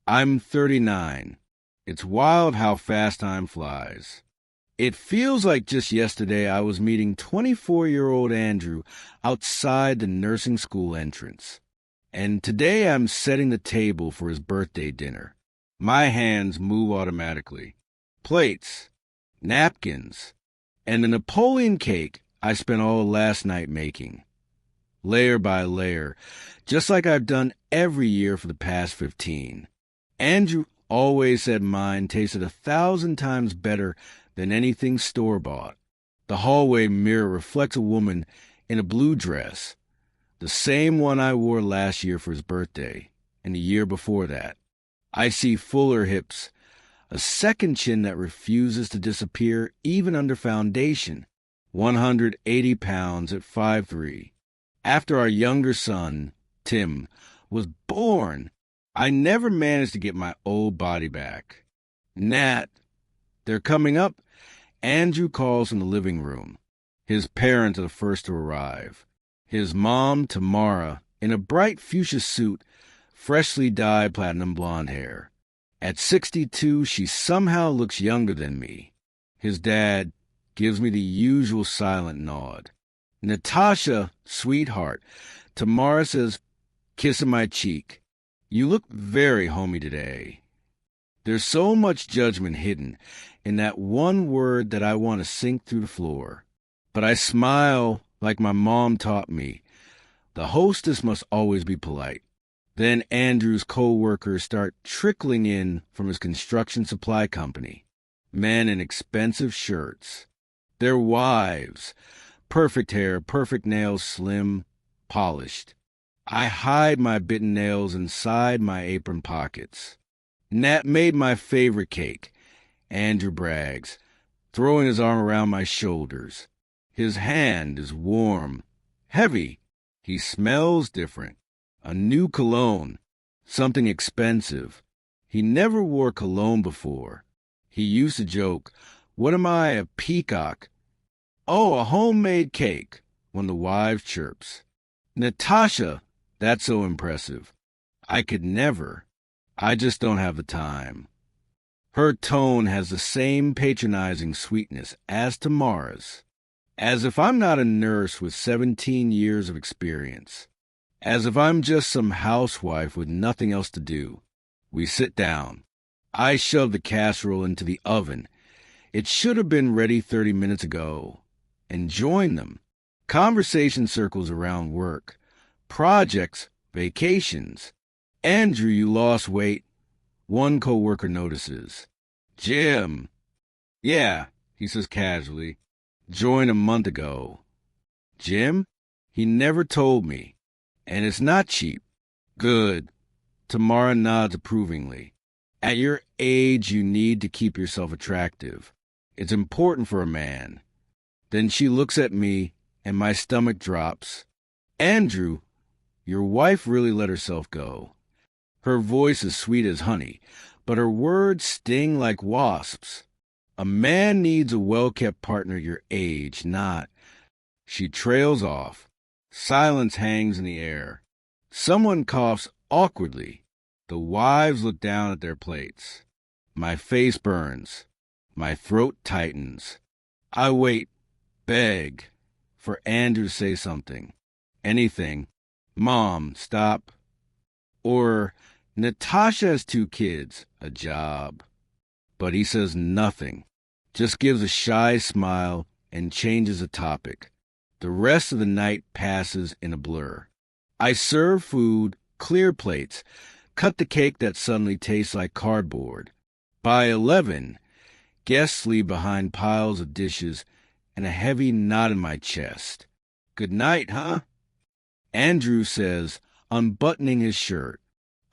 I'm 39. It's wild how fast time flies. It feels like just yesterday I was meeting 24-year-old Andrew outside the nursing school entrance. And today I'm setting the table for his birthday dinner. My hands move automatically. Plates, napkins, and the Napoleon cake I spent all last night making. Layer by layer, just like I've done every year for the past 15. Andrew always said mine tasted 1,000 times better than anything store-bought. The hallway mirror reflects a woman in a blue dress, the same one I wore last year for his birthday, and the year before that. I see fuller hips, a second chin that refuses to disappear even under foundation, 180 pounds at 5'3". After our younger son, Tim, was born, I never managed to get my old body back. Nat, they're coming up. Andrew calls from the living room. His parents are the first to arrive. His mom, Tamara, in a bright fuchsia suit, freshly dyed platinum blonde hair. At 62, she somehow looks younger than me. His dad gives me the usual silent nod. Natasha, sweetheart, Tamara says, kissing my cheek, you look very homey today. There's so much judgment hidden in that one word that I want to sink through the floor. But I smile like my mom taught me. The hostess must always be polite. Then Andrew's co-workers start trickling in from his construction supply company. Men in expensive shirts. Their wives. Perfect hair, perfect nails, slim, polished. I hide my bitten nails inside my apron pockets. Nat made my favorite cake, Andrew brags, throwing his arm around my shoulders. His hand is warm, heavy. He smells different. A new cologne, something expensive. He never wore cologne before. He used to joke, what am I, a peacock? Oh, a homemade cake, when the wife chirps. Natasha, that's so impressive. I could never. I just don't have the time. Her tone has the same patronizing sweetness as Tamara's. As if I'm not a nurse with 17 years of experience. As if I'm just some housewife with nothing else to do. We sit down. I shove the casserole into the oven. It should have been ready 30 minutes ago. And join them. Conversation circles around work. Projects, vacations. Andrew, you lost weight. One coworker notices. Jim. Yeah, he says casually. Joined a month ago. Jim? He never told me. And it's not cheap. Good. Tamara nods approvingly. At your age, you need to keep yourself attractive. It's important for a man. Then she looks at me, and my stomach drops. Andrew, your wife really let herself go. Her voice is sweet as honey, but her words sting like wasps. A man needs a well-kept partner your age, not. She trails off. Silence hangs in the air. Someone coughs awkwardly. The wives look down at their plates. My face burns. My throat tightens. I wait, beg, for Andrew to say something. Anything. Mom, stop. Or, Natasha has 2 kids, a job. But he says nothing, just gives a shy smile and changes the topic. The rest of the night passes in a blur. I serve food, clear plates, cut the cake that suddenly tastes like cardboard. By 11, guests leave behind piles of dishes and a heavy knot in my chest. Good night, huh? Andrew says, unbuttoning his shirt.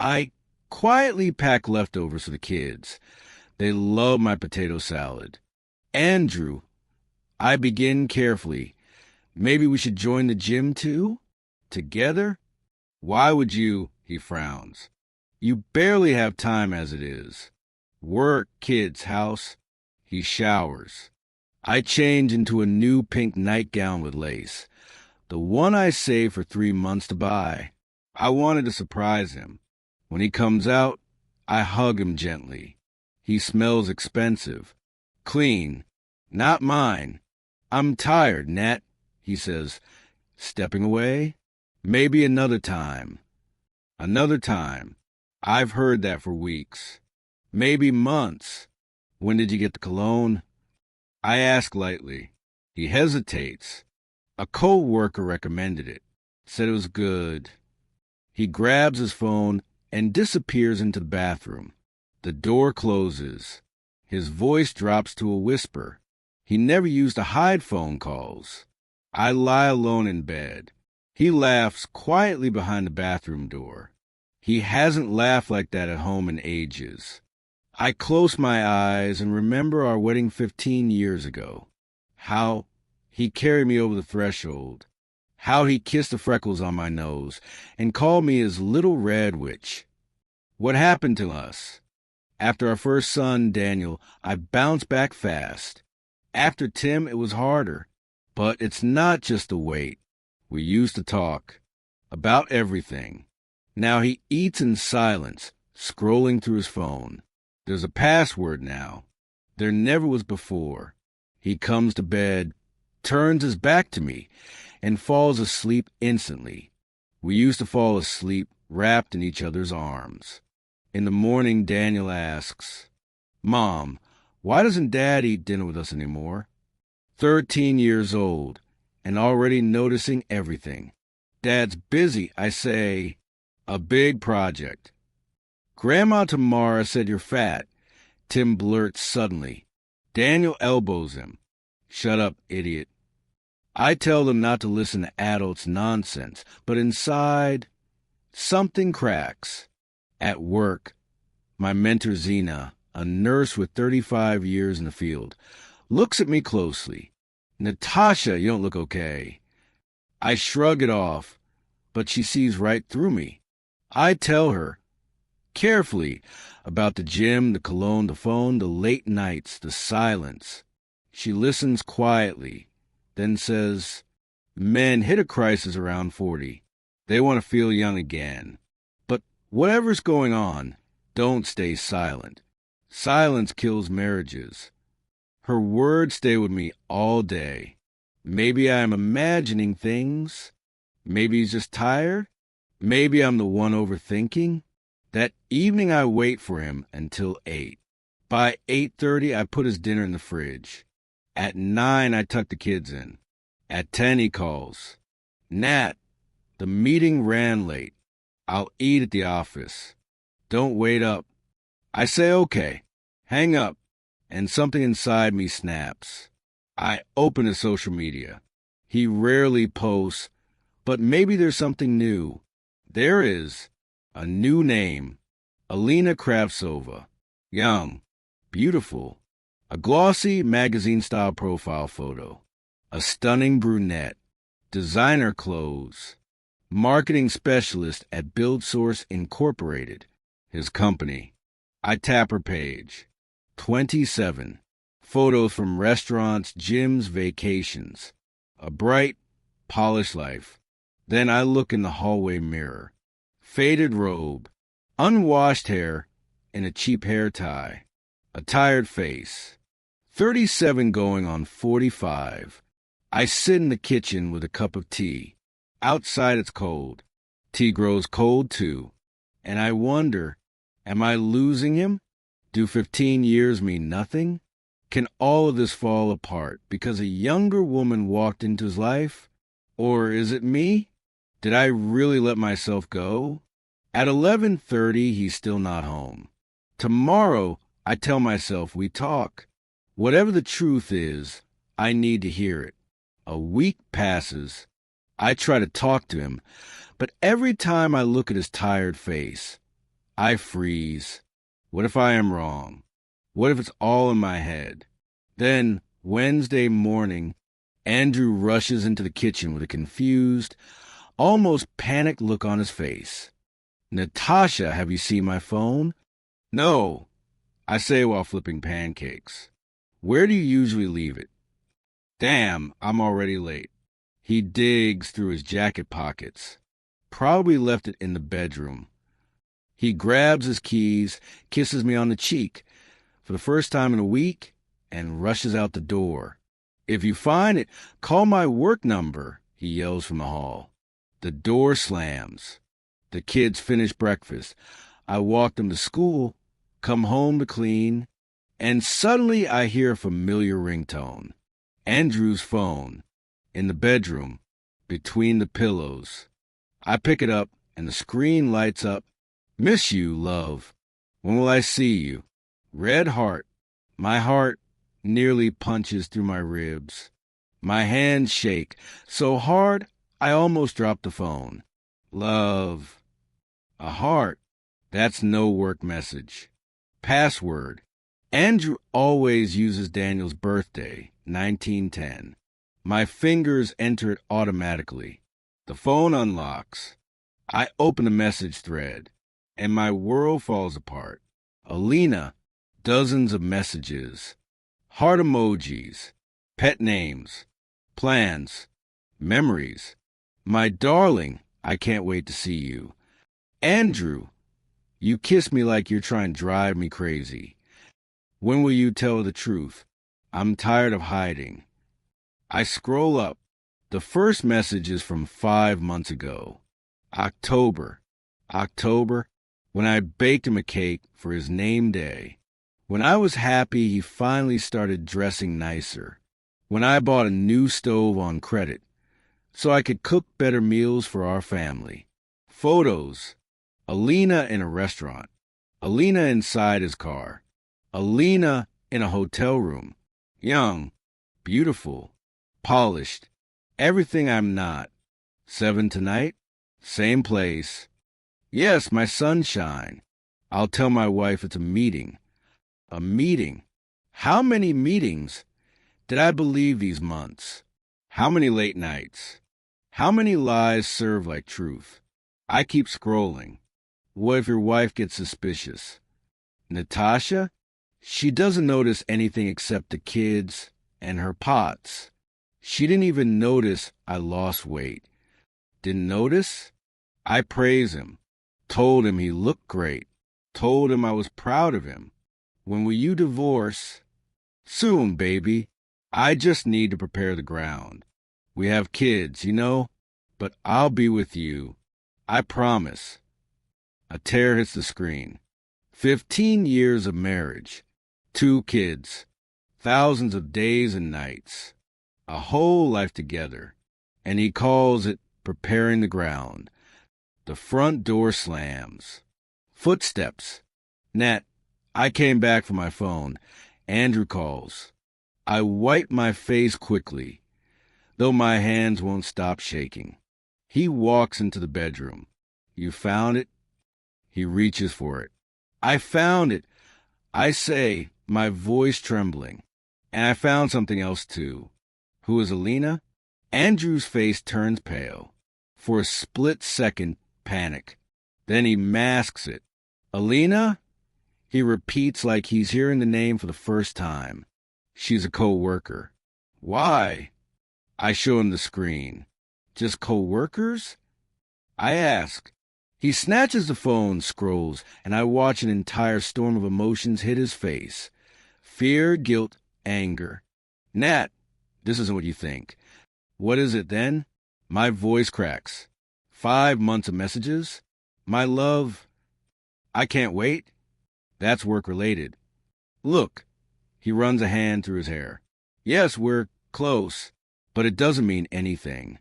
I quietly pack leftovers for the kids. They love my potato salad. Andrew, I begin carefully. Maybe we should join the gym too? Together? Why would you? He frowns. You barely have time as it is. Work, kids, house. He showers. I change into a new pink nightgown with lace. The one I saved for 3 months to buy. I wanted to surprise him. When he comes out, I hug him gently. He smells expensive. Clean. Not mine. I'm tired, Nat, he says, stepping away. Maybe another time. Another time. I've heard that for weeks. Maybe months. When did you get the cologne? I ask lightly. He hesitates. A co-worker recommended it. Said it was good. He grabs his phone and disappears into the bathroom. The door closes. His voice drops to a whisper. He never used to hide phone calls. I lie alone in bed. He laughs quietly behind the bathroom door. He hasn't laughed like that at home in ages. I close my eyes and remember our wedding 15 years ago. How he carried me over the threshold. How he kissed the freckles on my nose and called me his little red witch. What happened to us? After our first son, Daniel, I bounced back fast. After Tim, it was harder. But it's not just the weight. We used to talk about everything. Now he eats in silence, scrolling through his phone. There's a password now. There never was before. He comes to bed, turns his back to me, and falls asleep instantly. We used to fall asleep wrapped in each other's arms. In the morning, Daniel asks, Mom, why doesn't Dad eat dinner with us anymore? 13 years old, and already noticing everything. Dad's busy, I say. A big project. Grandma Tamara said you're fat. Tim blurts suddenly. Daniel elbows him. Shut up, idiot. I tell them not to listen to adults' nonsense, but inside, something cracks. At work, my mentor Zena, a nurse with 35 years in the field, looks at me closely. Natasha, you don't look okay. I shrug it off, but she sees right through me. I tell her, carefully, about the gym, the cologne, the phone, the late nights, the silence. She listens quietly, then says, men hit a crisis around 40. They want to feel young again. But whatever's going on, don't stay silent. Silence kills marriages. Her words stay with me all day. Maybe I'm imagining things. Maybe he's just tired. Maybe I'm the one overthinking. That evening I wait for him until 8. By 8:30 I put his dinner in the fridge. At 9 I tuck the kids in. At 10 he calls. Nat, the meeting ran late. I'll eat at the office. Don't wait up. I say okay. Hang up. And something inside me snaps. I open his social media. He rarely posts, but maybe there's something new. There is. A new name. Alina Kravtsova. Young. Beautiful. A glossy magazine-style profile photo. A stunning brunette. Designer clothes. Marketing specialist at BuildSource Incorporated. His company. I tap her page. 27. Photos from restaurants, gyms, vacations. A bright, polished life. Then I look in the hallway mirror. Faded robe. Unwashed hair and a cheap hair tie. A tired face. 37 going on 45. I sit in the kitchen with a cup of tea. Outside it's cold. Tea grows cold too. And I wonder, am I losing him? Do 15 years mean nothing? Can all of this fall apart because a younger woman walked into his life? Or is it me? Did I really let myself go? At 11:30, he's still not home. Tomorrow, I tell myself we talk. Whatever the truth is, I need to hear it. A week passes. I try to talk to him, but every time I look at his tired face, I freeze. What if I am wrong? What if it's all in my head? Then, Wednesday morning, Andrew rushes into the kitchen with a confused, almost panicked look on his face. Natasha, have you seen my phone? No, I say while flipping pancakes. Where do you usually leave it? Damn, I'm already late. He digs through his jacket pockets. Probably left it in the bedroom. He grabs his keys, kisses me on the cheek for the first time in a week, and rushes out the door. "If you find it, call my work number," he yells from the hall. The door slams. The kids finish breakfast. I walk them to school, come home to clean, and suddenly I hear a familiar ringtone. Andrew's phone, in the bedroom, between the pillows. I pick it up, and the screen lights up. "Miss you, love. When will I see you?" Red heart. My heart nearly punches through my ribs. My hands shake so hard I almost drop the phone. Love. A heart. That's no work message. Password. Andrew always uses Daniel's birthday, 1910. My fingers enter it automatically. The phone unlocks. I open a message thread, and my world falls apart. Alina, dozens of messages, heart emojis, pet names, plans, memories. "My darling, I can't wait to see you." "Andrew, you kiss me like you're trying to drive me crazy. When will you tell the truth? I'm tired of hiding." I scroll up. The first message is from 5 months ago. October, when I baked him a cake for his name day. When I was happy he finally started dressing nicer. When I bought a new stove on credit so I could cook better meals for our family. Photos. Alina in a restaurant. Alina inside his car. Alina in a hotel room. Young, beautiful, polished, everything I'm not. 7 tonight, same place. Yes, my sunshine. I'll tell my wife it's a meeting. A meeting. How many meetings did I believe these months? How many late nights? How many lies serve like truth? I keep scrolling. What if your wife gets suspicious? Natasha? She doesn't notice anything except the kids and her pots. She didn't even notice I lost weight. Didn't notice? I praise him. Told him he looked great. Told him I was proud of him. When will you divorce? Soon, baby. I just need to prepare the ground. We have kids, but I'll be with you. I promise. A tear hits the screen. 15 years of marriage. 2 kids. Thousands of days and nights. A whole life together. And he calls it preparing the ground. The front door slams. Footsteps. Nat, I came back from my phone. Andrew calls. I wipe my face quickly, though my hands won't stop shaking. He walks into the bedroom. You found it? He reaches for it. I found it. I say, my voice trembling. And I found something else too. Who is Alina? Andrew's face turns pale. For a split second, panic. Then he masks it. Alina? He repeats like he's hearing the name for the first time. She's a co-worker. Why? I show him the screen. Just co-workers? I ask. He snatches the phone, scrolls, and I watch an entire storm of emotions hit his face. Fear, guilt, anger. Nat, this isn't what you think. What is it then? My voice cracks. 5 months of messages? My love, I can't wait. That's work-related. Look, he runs a hand through his hair. Yes, we're close, but it doesn't mean anything.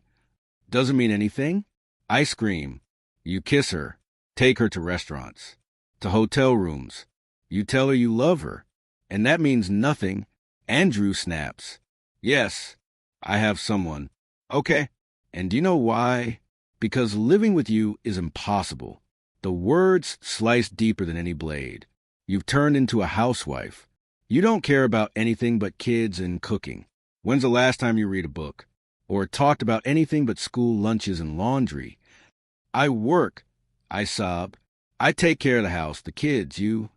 Doesn't mean anything? I scream. You kiss her, take her to restaurants, to hotel rooms. You tell her you love her, and that means nothing. Andrew snaps. Yes, I have someone. Okay. And do you know why? Because living with you is impossible. The words slice deeper than any blade. You've turned into a housewife. You don't care about anything but kids and cooking. When's the last time you read a book? Or talked about anything but school lunches and laundry? I work. I sob. I take care of the house, the kids, you.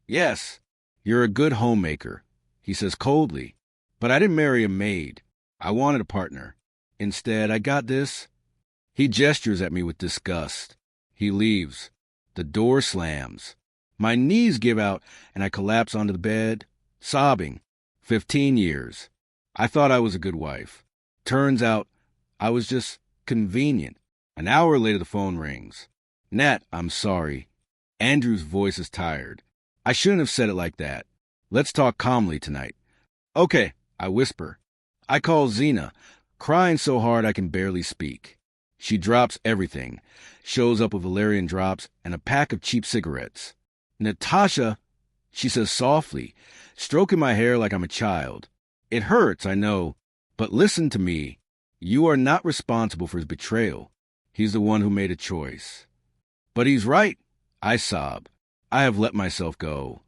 Yes, you're a good homemaker, he says coldly. But I didn't marry a maid. I wanted a partner. Instead, I got this. He gestures at me with disgust. He leaves. The door slams. My knees give out, and I collapse onto the bed, sobbing. 15 years. I thought I was a good wife. Turns out I was just convenient. An hour later, the phone rings. Nat, I'm sorry. Andrew's voice is tired. I shouldn't have said it like that. Let's talk calmly tonight. Okay, I whisper. I call Zena, crying so hard I can barely speak. She drops everything, shows up with valerian drops and a pack of cheap cigarettes. Natasha, she says softly, stroking my hair like I'm a child. It hurts, I know, but listen to me. You are not responsible for his betrayal. He's the one who made a choice. But he's right, I sob. I have let myself go.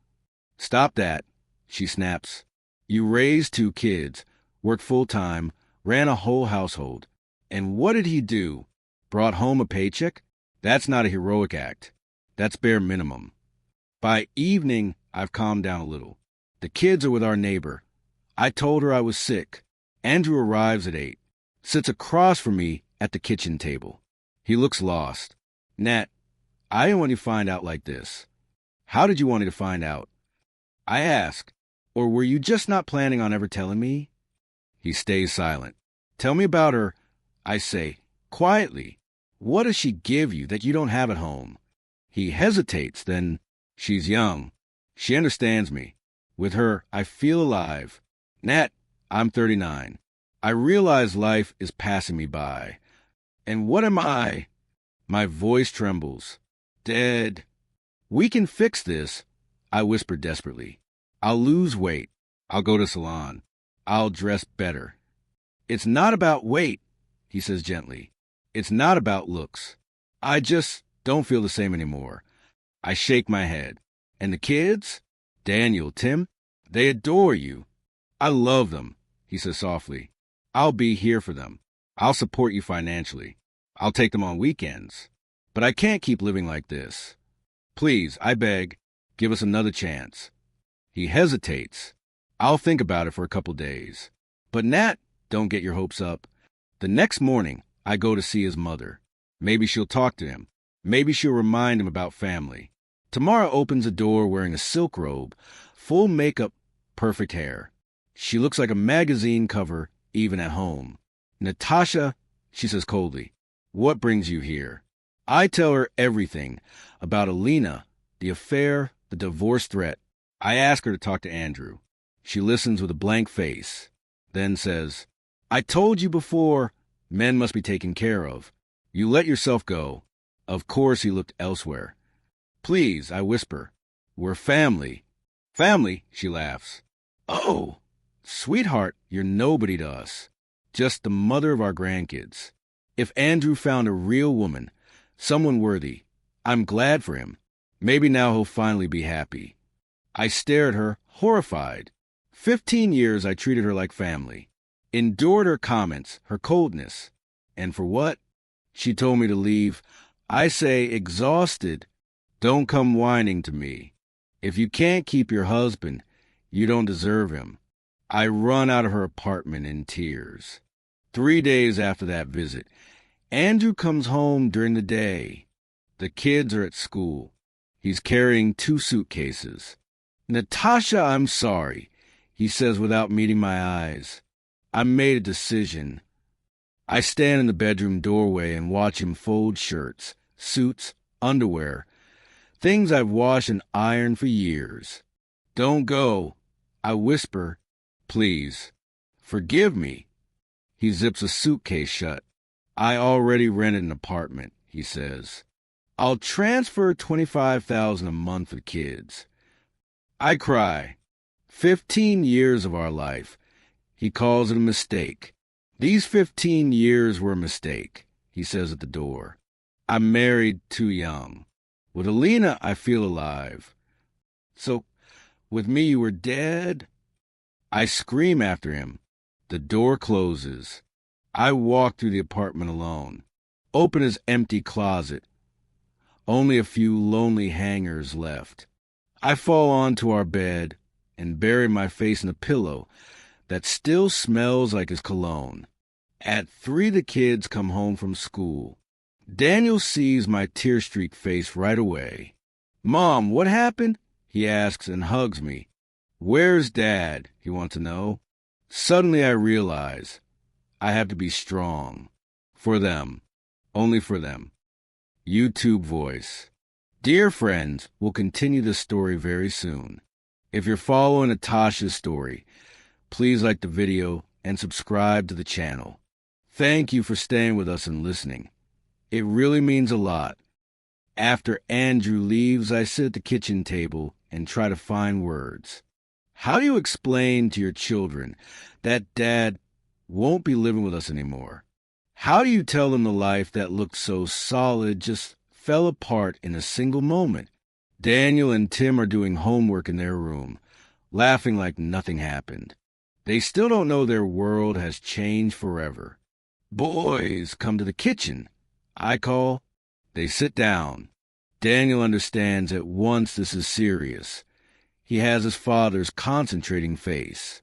Stop that, she snaps. You raised 2 kids, worked full-time, ran a whole household. And what did he do? Brought home a paycheck? That's not a heroic act. That's bare minimum. By evening, I've calmed down a little. The kids are with our neighbor. I told her I was sick. Andrew arrives at 8, sits across from me at the kitchen table. He looks lost. Nat, I didn't want you to find out like this. How did you want me to find out? I ask, or were you just not planning on ever telling me? He stays silent. Tell me about her, I say, quietly. What does she give you that you don't have at home? He hesitates, then, she's young. She understands me. With her, I feel alive. Nat, I'm 39. I realize life is passing me by. And what am I? My voice trembles. Dead. We can fix this, I whisper desperately. I'll lose weight. I'll go to salon. I'll dress better. It's not about weight, he says gently. It's not about looks. I just don't feel the same anymore. I shake my head. And the kids? Daniel, Tim, they adore you. I love them, he says softly. I'll be here for them. I'll support you financially. I'll take them on weekends. But I can't keep living like this. Please, I beg, give us another chance. He hesitates. I'll think about it for a couple days. But Nat, don't get your hopes up. The next morning, I go to see his mother. Maybe she'll talk to him. Maybe she'll remind him about family. Tamara opens a door wearing a silk robe, full makeup, perfect hair. She looks like a magazine cover, even at home. Natasha, she says coldly, what brings you here? I tell her everything about Alina, the affair, the divorce threat. I ask her to talk to Andrew. She listens with a blank face, then says, I told you before, men must be taken care of. You let yourself go. Of course he looked elsewhere. Please, I whisper. We're family. Family, she laughs. Oh, sweetheart, you're nobody to us. Just the mother of our grandkids. If Andrew found a real woman, someone worthy, I'm glad for him. Maybe now he'll finally be happy. I stare at her, horrified. 15 years I treated her like family. Endured her comments, her coldness. And for what? She told me to leave. I say, exhausted, don't come whining to me. If you can't keep your husband, you don't deserve him. I run out of her apartment in tears. 3 days after that visit, Andrew comes home during the day. The kids are at school. He's carrying 2 suitcases. Natasha, I'm sorry, he says without meeting my eyes. I made a decision. I stand in the bedroom doorway and watch him fold shirts, suits, underwear, things I've washed and ironed for years. Don't go, I whisper, please, forgive me. He zips a suitcase shut. I already rented an apartment, he says. I'll transfer $25,000 a month for kids. I cry. 15 years of our life. He calls it a mistake. These 15 years were a mistake, he says at the door. I'm married too young. With Alina, I feel alive. So, with me, you were dead? I scream after him. The door closes. I walk through the apartment alone. Open his empty closet. Only a few lonely hangers left. I fall onto our bed and bury my face in a pillow that still smells like his cologne. At 3, the kids come home from school. Daniel sees my tear-streaked face right away. "Mom, what happened?" he asks and hugs me. "Where's Dad?" he wants to know. Suddenly I realize I have to be strong. For them. Only for them. YouTube voice. Dear friends, we'll continue this story very soon. If you're following Natasha's story, please like the video and subscribe to the channel. Thank you for staying with us and listening. It really means a lot. After Andrew leaves, I sit at the kitchen table and try to find words. How do you explain to your children that Dad won't be living with us anymore? How do you tell them the life that looked so solid just fell apart in a single moment? Daniel and Tim are doing homework in their room, laughing like nothing happened. They still don't know their world has changed forever. "Boys, come to the kitchen," I call. They sit down. Daniel understands at once this is serious. He has his father's concentrating face.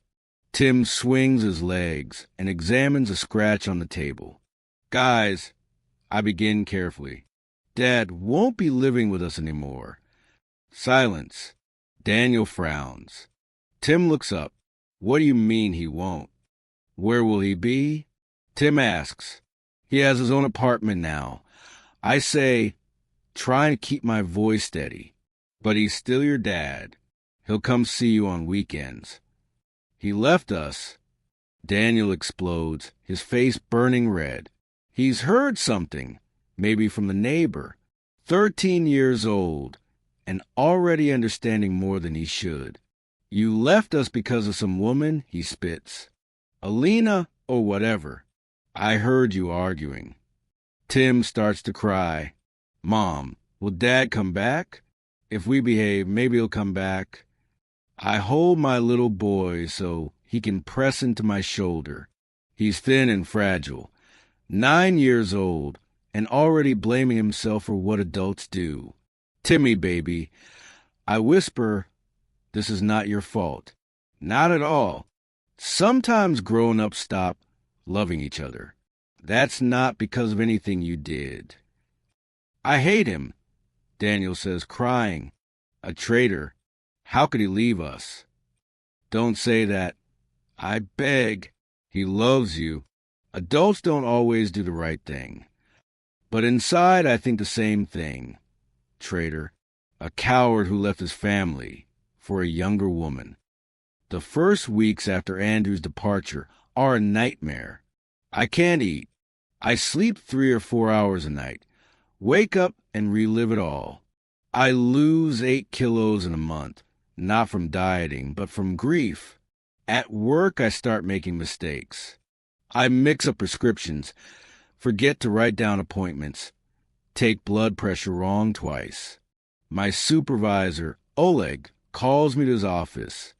Tim swings his legs and examines a scratch on the table. "Guys," I begin carefully, "Dad won't be living with us anymore." Silence. Daniel frowns. Tim looks up. "What do you mean he won't? Where will he be?" Tim asks. "He has his own apartment now." I say, trying to keep my voice steady, "But he's still your dad. He'll come see you on weekends." "He left us." Daniel explodes, his face burning red. "He's heard something, maybe from the neighbor. 13 years old, and already understanding more than he should. You left us because of some woman," he spits. "Alina or whatever. I heard you arguing." Tim starts to cry. "Mom, will Dad come back? If we behave, maybe he'll come back." I hold my little boy so he can press into my shoulder. He's thin and fragile, 9 years old, and already blaming himself for what adults do. "Timmy, baby," I whisper, "this is not your fault." Not at all. Sometimes grown-ups stop loving each other. That's not because of anything you did. "I hate him," Daniel says, crying. "A traitor. How could he leave us?" "Don't say that. I beg. He loves you. Adults don't always do the right thing." But inside I think the same thing. Traitor. A coward who left his family for a younger woman. The first weeks after Andrew's departure are a nightmare. I can't eat. I sleep 3 or 4 hours a night. Wake up and relive it all. I lose 8 kilos in a month. Not from dieting, but from grief. At work, I start making mistakes. I mix up prescriptions, forget to write down appointments, take blood pressure wrong twice. My supervisor, Oleg, calls me to his office.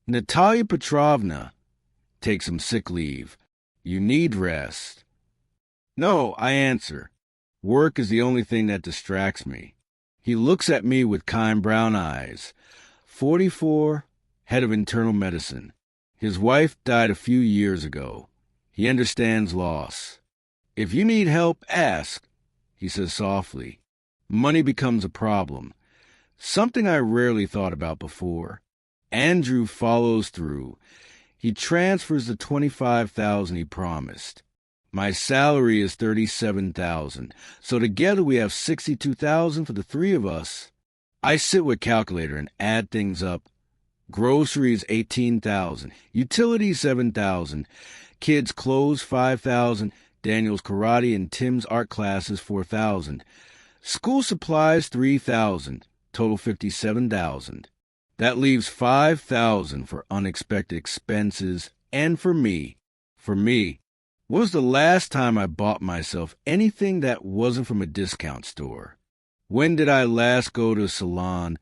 "Natalia Petrovna, take some sick leave. You need rest." "No," I answer. Work is the only thing that distracts me. He looks at me with kind brown eyes. 44, head of internal medicine. His wife died a few years ago. He understands loss. "If you need help, ask," he says softly. Money becomes a problem, something I rarely thought about before. Andrew follows through. He transfers the $25,000 he promised. My salary is $37,000, so together we have $62,000 for the three of us. I sit with a calculator and add things up. Groceries $18,000, utilities $7,000, kids' clothes $5,000, Daniel's karate and Tim's art classes $4,000, school supplies $3,000, total $57,000. That leaves $5,000 for unexpected expenses and for me. When was the last time I bought myself anything that wasn't from a discount store? When did I last go to a salon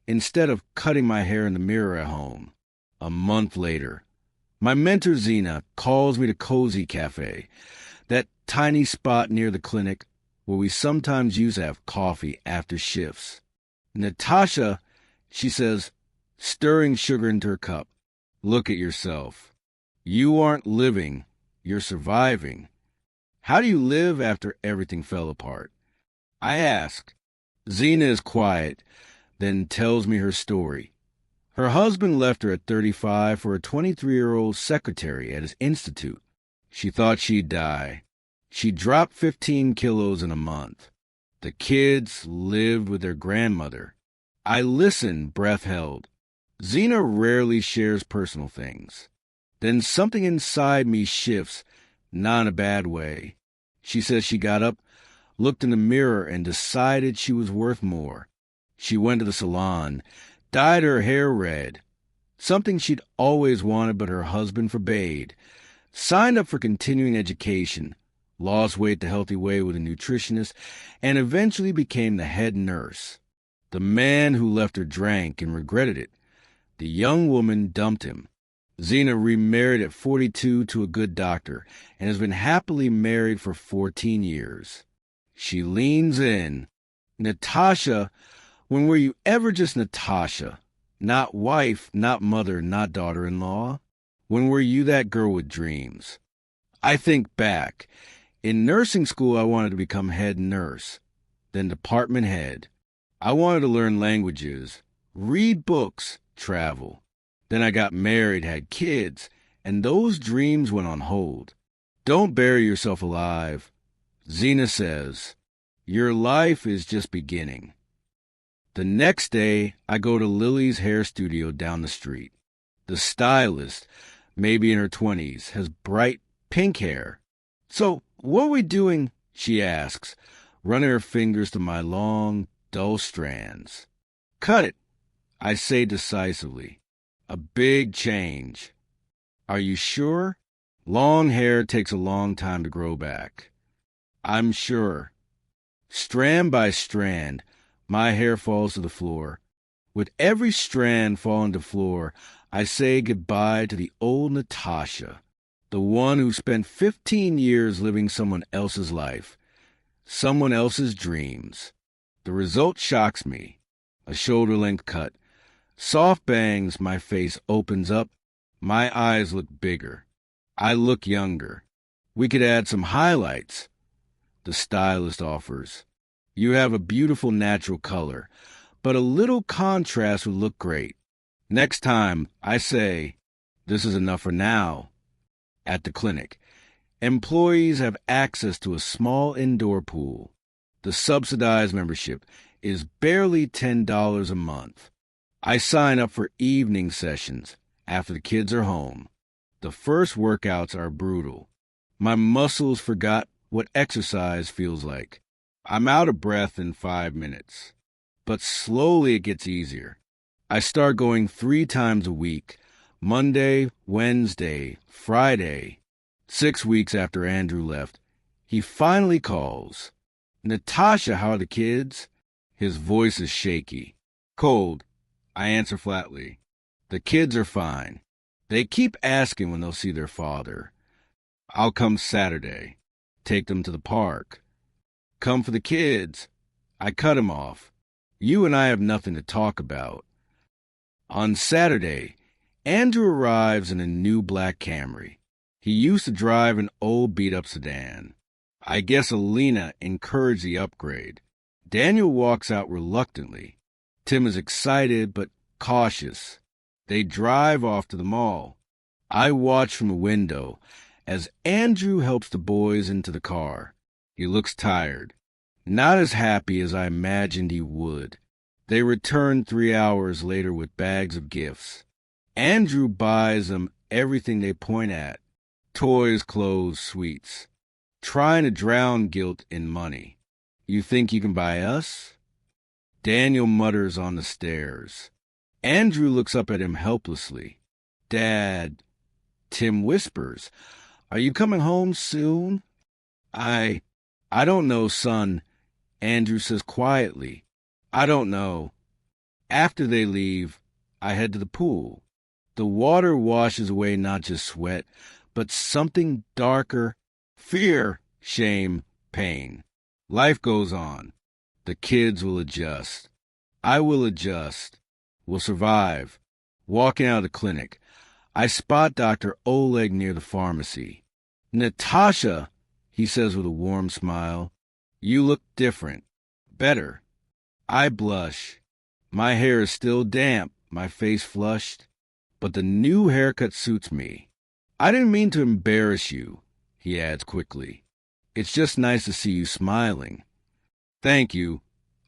instead of cutting my hair in the mirror at home? A month later, my mentor Zena calls me to Cozy Cafe, that tiny spot near the clinic where we sometimes used to have coffee after shifts. "Natasha," she says, stirring sugar into her cup, "look at yourself. You aren't living, you're surviving. How do you live after everything fell apart? I ask. Zena is quiet, then tells me her story. Her husband left her at 35 for a 23-year-old secretary at his institute. She thought she'd die. She dropped 15 kilos in a month. The kids lived with their grandmother. I listen, breath held. Zena rarely shares personal things. Then something inside me shifts, not in a bad way. She says she got up, looked in the mirror, and decided she was worth more. She went to the salon, dyed her hair red, something she'd always wanted but her husband forbade, signed up for continuing education, lost weight the healthy way with a nutritionist, and eventually became the head nurse. The man who left her drank and regretted it. The young woman dumped him. Zena remarried at 42 to a good doctor and has been happily married for 14 years. She leans in. Natasha, when were you ever just Natasha? Not wife, not mother, not daughter-in-law. When were you that girl with dreams? I think back. In nursing school, I wanted to become head nurse, then department head. I wanted to learn languages, read books, travel. Then I got married, had kids, and those dreams went on hold. Don't bury yourself alive. Zena says, your life is just beginning. The next day, I go to Lily's hair studio down the street. The stylist, maybe in her 20s, has bright pink hair. So, what are we doing? She asks, running her fingers through my long, dull strands. Cut it, I say decisively. A big change. Are you sure? Long hair takes a long time to grow back. I'm sure. Strand by strand, my hair falls to the floor. With every strand falling to the floor, I say goodbye to the old Natasha, the one who spent 15 years living someone else's life, someone else's dreams. The result shocks me. A shoulder-length cut. Soft bangs, my face opens up. My eyes look bigger. I look younger. We could add some highlights. The stylist offers. You have a beautiful natural color, but a little contrast would look great. Next time, I say, this is enough for now. At the clinic, employees have access to a small indoor pool. The subsidized membership is barely $10 a month. I sign up for evening sessions after the kids are home. The first workouts are brutal. My muscles forgot what exercise feels like. I'm out of breath in 5 minutes. But slowly it gets easier. I start going 3 times a week, Monday, Wednesday, Friday. 6 weeks after Andrew left, he finally calls. Natasha, how are the kids? His voice is shaky. Cold. I answer flatly. The kids are fine. They keep asking when they'll see their father. I'll come Saturday. Take them to the park. Come for the kids. I cut him off. You and I have nothing to talk about. On Saturday, Andrew arrives in a new black Camry. He used to drive an old beat-up sedan. I guess Alina encouraged the upgrade. Daniel walks out reluctantly. Tim is excited but cautious. They drive off to the mall. I watch from the window as Andrew helps the boys into the car. He looks tired, not as happy as I imagined he would. They return 3 hours later with bags of gifts. Andrew buys them everything they point at. Toys, clothes, sweets. Trying to drown guilt in money. You think you can buy us? Daniel mutters on the stairs. Andrew looks up at him helplessly. Dad. Tim whispers, are you coming home soon? I don't know, son. Andrew says quietly. I don't know. After they leave, I head to the pool. The water washes away not just sweat, but something darker. Fear, shame, pain. Life goes on. The kids will adjust. I will adjust. We'll survive. Walking out of the clinic, I spot Dr. Oleg near the pharmacy. Natasha, he says with a warm smile. You look different. Better. I blush. My hair is still damp, my face flushed, but the new haircut suits me. I didn't mean to embarrass you, he adds quickly. It's just nice to see you smiling. Thank you,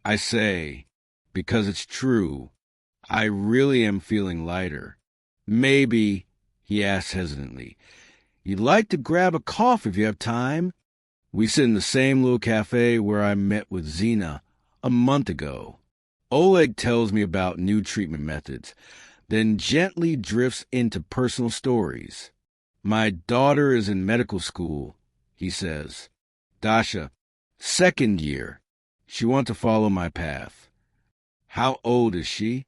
I say, because it's true. I really am feeling lighter. Maybe, he asks hesitantly, you'd like to grab a coffee if you have time? We sit in the same little cafe where I met with Zena a month ago. Oleg tells me about new treatment methods, then gently drifts into personal stories. My daughter is in medical school, he says. Dasha, 2nd year. She wants to follow my path. How old is she?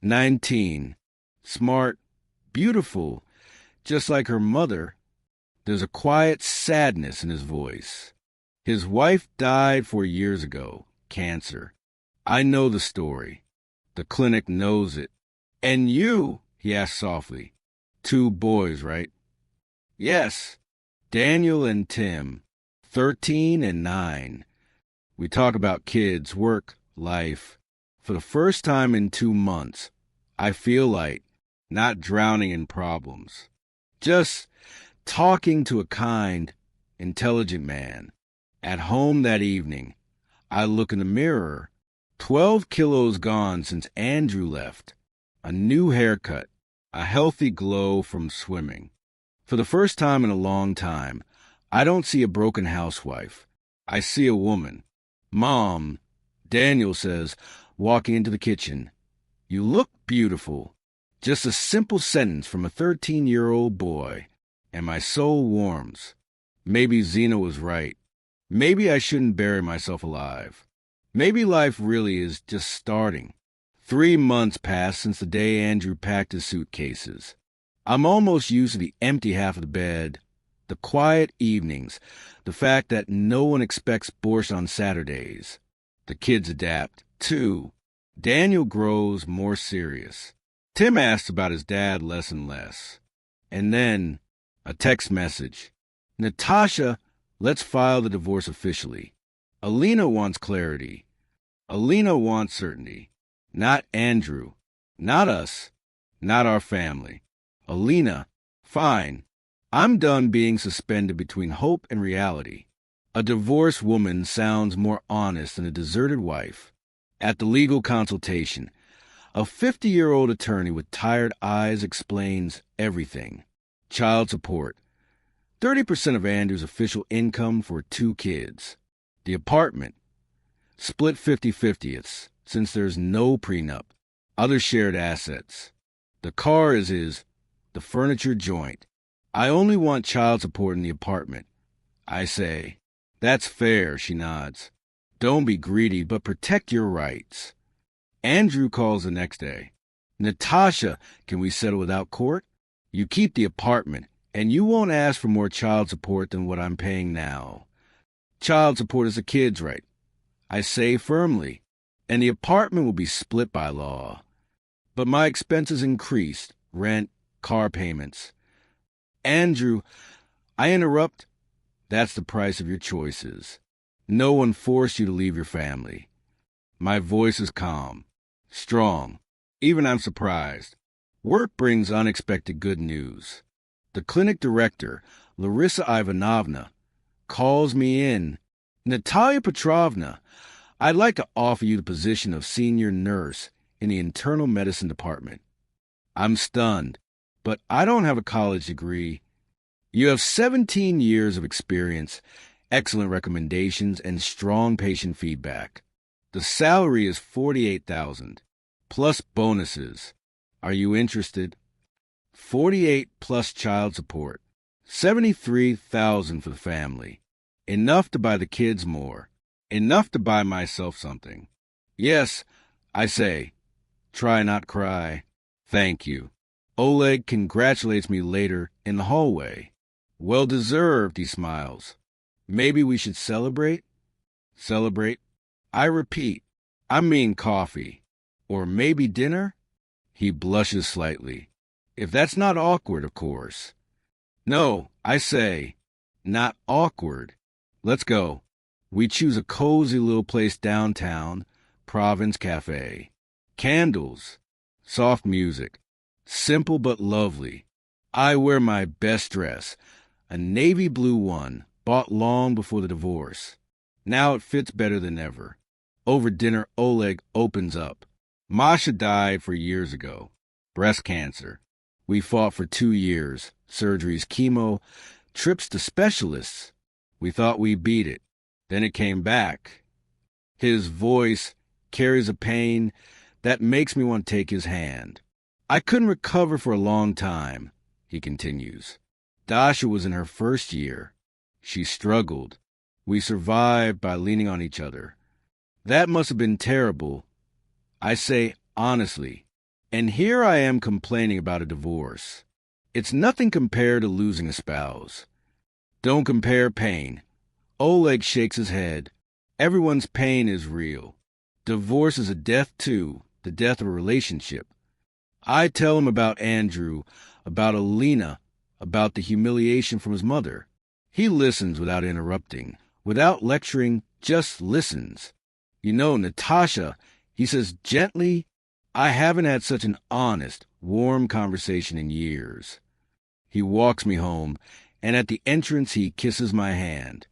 19. Smart, beautiful, just like her mother. There's a quiet sadness in his voice. His wife died 4 years ago, cancer. I know the story. The clinic knows it. And you, he asked softly. 2 boys, right? Yes, Daniel and Tim, 13 and 9. We talk about kids, work, life. For the first time in 2 months, I feel light, not drowning in problems. Just talking to a kind, intelligent man. At home that evening, I look in the mirror. 12 kilos gone since Andrew left. A new haircut. A healthy glow from swimming. For the first time in a long time, I don't see a broken housewife. I see a woman. Mom, Daniel says, walking into the kitchen. You look beautiful. Just a simple sentence from a 13-year-old boy. And my soul warms. Maybe Zena was right. Maybe I shouldn't bury myself alive. Maybe life really is just starting. 3 months passed since the day Andrew packed his suitcases. I'm almost used to the empty half of the bed, the quiet evenings, the fact that no one expects borscht on Saturdays. The kids adapt, too. Daniel grows more serious. Tim asks about his dad less and less. And then, a text message. Natasha, let's file the divorce officially. Alina wants clarity. Alina wants certainty. Not Andrew. Not us. Not our family. Alina, fine. I'm done being suspended between hope and reality. A divorced woman sounds more honest than a deserted wife. At the legal consultation, a 50-year-old attorney with tired eyes explains everything. Child support. 30% of Andrew's official income for 2 kids. The apartment. Split 50/50ths, since there's no prenup. Other shared assets. The car is his. The furniture joint. I only want child support in the apartment. I say. That's fair, she nods. Don't be greedy, but protect your rights. Andrew calls the next day. Natasha, can we settle without court? You keep the apartment, and you won't ask for more child support than what I'm paying now. Child support is a kid's right. I say firmly, and the apartment will be split by law. But my expenses increased, rent, car payments. Andrew, I interrupt. That's the price of your choices. No one forced you to leave your family. My voice is calm, strong. Even I'm surprised. Work brings unexpected good news. The clinic director, Larissa Ivanovna, calls me in. Natalia Petrovna, I'd like to offer you the position of senior nurse in the internal medicine department. I'm stunned, but I don't have a college degree. You have 17 years of experience, excellent recommendations, and strong patient feedback. The salary is $48,000, plus bonuses. Are you interested? 48 plus child support. $73,000 for the family. Enough to buy the kids more. Enough to buy myself something. Yes, I say. Try not cry. Thank you. Oleg congratulates me later in the hallway. Well deserved, he smiles. Maybe we should celebrate? Celebrate? I repeat, I mean coffee. Or maybe dinner? He blushes slightly. If that's not awkward, of course. No, I say, not awkward. Let's go. We choose a cozy little place downtown, Province Cafe. Candles, soft music, simple but lovely. I wear my best dress, a navy blue one, bought long before the divorce. Now it fits better than ever. Over dinner, Oleg opens up. Masha died 4 years ago. Breast cancer. We fought for 2 years. Surgeries, chemo, trips to specialists. We thought we beat it. Then it came back. His voice carries a pain that makes me want to take his hand. I couldn't recover for a long time, he continues. Dasha was in her first year. She struggled. We survived by leaning on each other. That must have been terrible. I say honestly. And here I am complaining about a divorce. It's nothing compared to losing a spouse. Don't compare pain. Oleg shakes his head. Everyone's pain is real. Divorce is a death too, the death of a relationship. I tell him about Andrew, about Alina, about the humiliation from his mother. He listens without interrupting, without lecturing, just listens. You know, Natasha, he says gently, I haven't had such an honest, warm conversation in years. He walks me home, and at the entrance he kisses my hand.